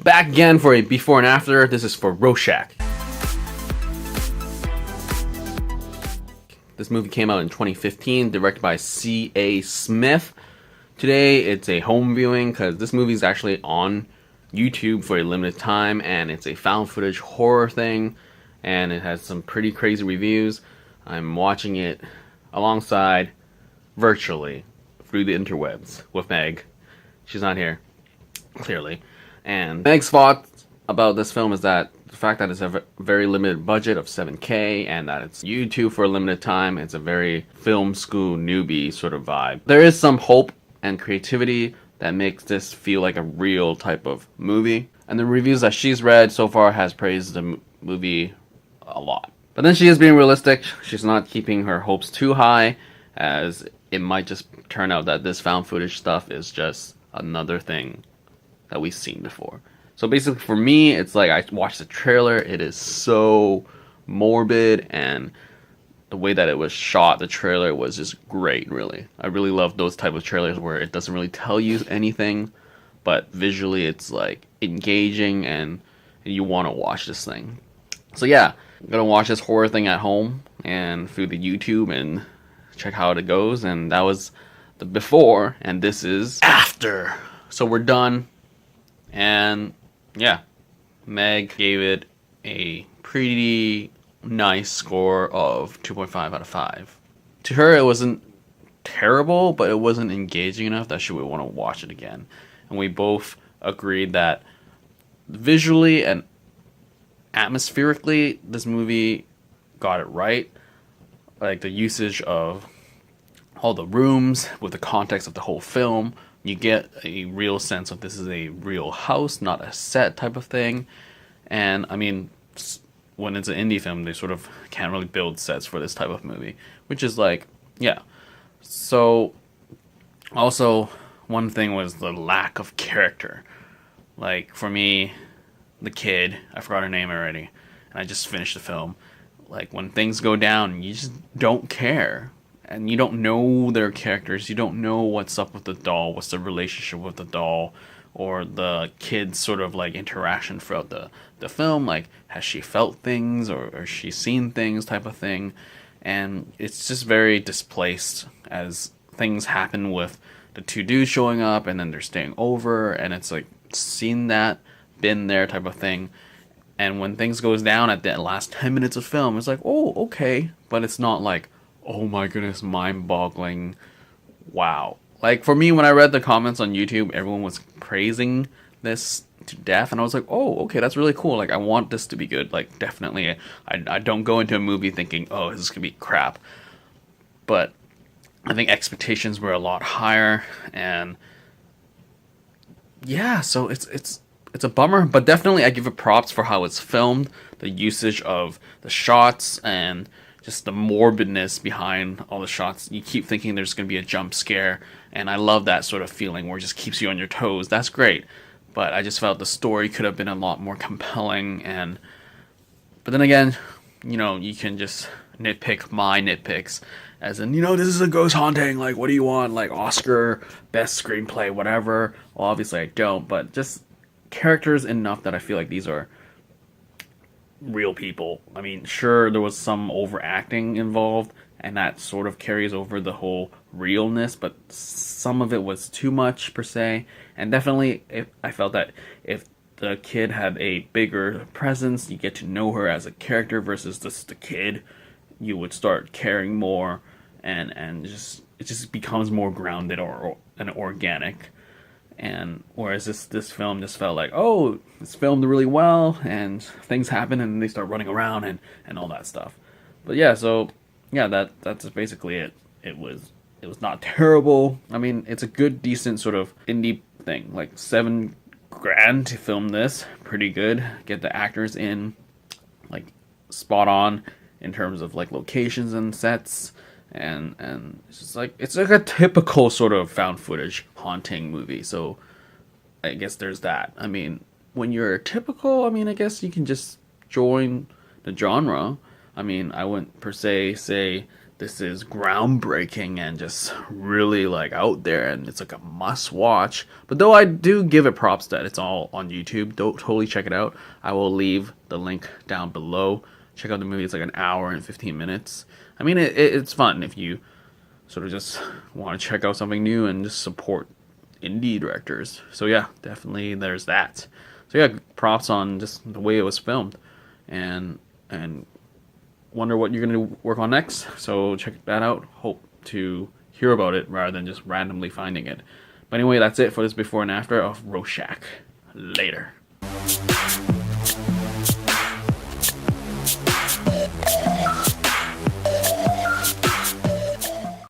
Back again for a before and after. This is for Rorschach. This movie came out in 2015, directed by C.A. Smith. Today it's a home viewing because this movie is actually on YouTube for a limited time, and it's a found footage horror thing, and it has some pretty crazy reviews. I'm watching it alongside, virtually, through the interwebs with Meg. She's not here, clearly. And Meg's thoughts about this film is that the fact that it's a very limited budget of $7K and that it's YouTube for a limited time, it's a very film school newbie sort of vibe. There is some hope and creativity that makes this feel like a real type of movie. And the reviews that she's read so far has praised the movie a lot. But then she is being realistic. She's not keeping her hopes too high, as it might just turn out that this found footage stuff is just another thing that we've seen before. So basically for me, it's like I watched the trailer, it is so morbid, and the way that it was shot, the trailer was just great, really. I really love those type of trailers where it doesn't really tell you anything, but visually it's like engaging and you want to watch this thing. So yeah, I'm gonna watch this horror thing at home and through the YouTube and check how it goes. And that was the before, and this is after. So we're done. And yeah, Meg gave it a pretty nice score of 2.5 out of 5. To her, it wasn't terrible, but it wasn't engaging enough that she would want to watch it again. And we both agreed that visually and atmospherically, this movie got it right. Like the usage of all the rooms with the context of the whole film, you get a real sense of this is a real house, not a set type of thing. And I mean, when it's an indie film, they sort of can't really build sets for this type of movie, which is like, yeah. So also one thing was the lack of character. Like for me, the kid, I forgot her name already, and I just finished the film. Like when things go down, you just don't care. And you don't know their characters. You don't know what's up with the doll. What's the relationship with the doll, or the kid's sort of like interaction throughout the film. Like, has she felt things, or has she seen things, type of thing. And it's just very displaced as things happen with the two dudes showing up, and then they're staying over, and it's like seen that, been there type of thing. And when things goes down at the last 10 minutes of film, it's like, oh, okay, but it's not like, oh my goodness, mind-boggling, wow. Like, for me, when I read the comments on YouTube, everyone was praising this to death, and I was like, oh, okay, that's really cool. Like, I want this to be good. Like, definitely, I don't go into a movie thinking, oh, this is gonna be crap. But I think expectations were a lot higher, and yeah, so it's a bummer, but definitely I give it props for how it's filmed, the usage of the shots, and just the morbidness behind all the shots. You keep thinking there's going to be a jump scare, and I love that sort of feeling where it just keeps you on your toes. That's great, but I just felt the story could have been a lot more compelling. But then again, you know, you can just nitpick my nitpicks, as in, you know, this is a ghost haunting, like, what do you want, like, Oscar, best screenplay, whatever. Well, obviously I don't, but just characters enough that I feel like these are real people. I mean, sure, there was some overacting involved, and that sort of carries over the whole realness, but some of it was too much, per se. And definitely, I felt that if the kid had a bigger presence, you get to know her as a character versus just the kid, you would start caring more, and just it just becomes more grounded and organic. And whereas this film just felt like, oh, it's filmed really well, and things happen, and they start running around and all that stuff. But yeah, so yeah, that's basically it. It was not terrible. I mean, it's a good, decent sort of indie thing. Like $7,000 to film this, pretty good. Get the actors in, like, spot on in terms of like locations and sets. And it's just like, it's like a typical sort of found footage haunting movie. So I guess there's that. I mean, when you're typical, I mean, I guess you can just join the genre. I mean, I wouldn't per se say this is groundbreaking and just really like out there, and it's like a must watch. But though I do give it props that it's all on YouTube, don't totally check it out. I will leave the link down below. Check out the movie. It's like an hour and 15 minutes. I mean, it's fun if you sort of just want to check out something new and just support indie directors. So yeah, definitely there's that. So yeah, props on just the way it was filmed, and wonder what you're going to work on next. So check that out. Hope to hear about it rather than just randomly finding it. But anyway, that's it for this before and after of Rorschach. Later.